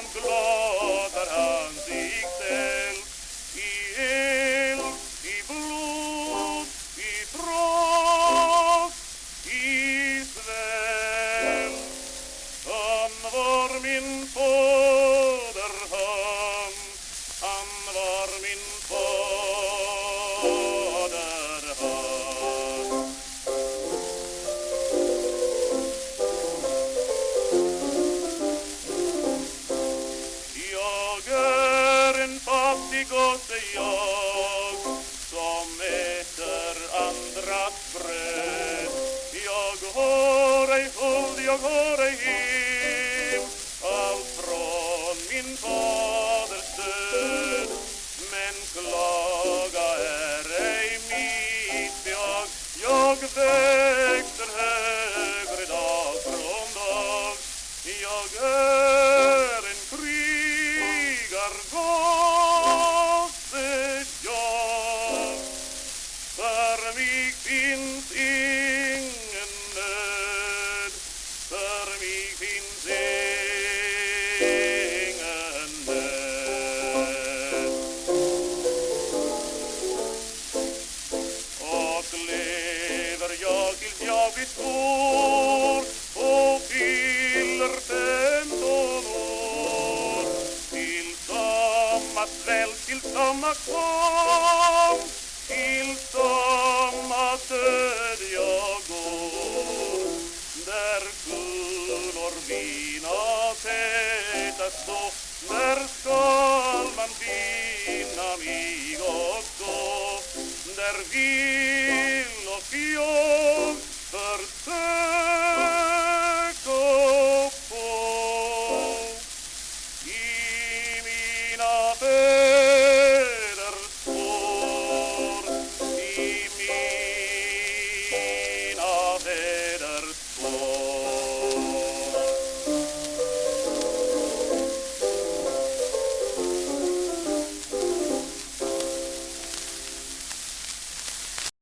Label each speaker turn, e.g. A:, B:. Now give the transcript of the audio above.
A: man glad när han sig ställt i eld, i blod, i frost, i svält. Han var min fader, han var min fader, han. Jag är en fattig gosse, jag som äter andras bröd. Jag har ej huld, jag har ej hem, allt från min faders död. Men klaga är ej mitt behag, jag växer högre dag från dag. Jag är en krigargosse, jag. För mig finns ingen nöd, för mig finns ingen nöd. Och lever jag tills jag blir stor och fyller 15 år, till samma svält, till samma kamp, till samma död jag går. Där kulor vina täta stå, där skall man finna mig också. Där vill och jag försöka på i mina fäders spår, i mina fäders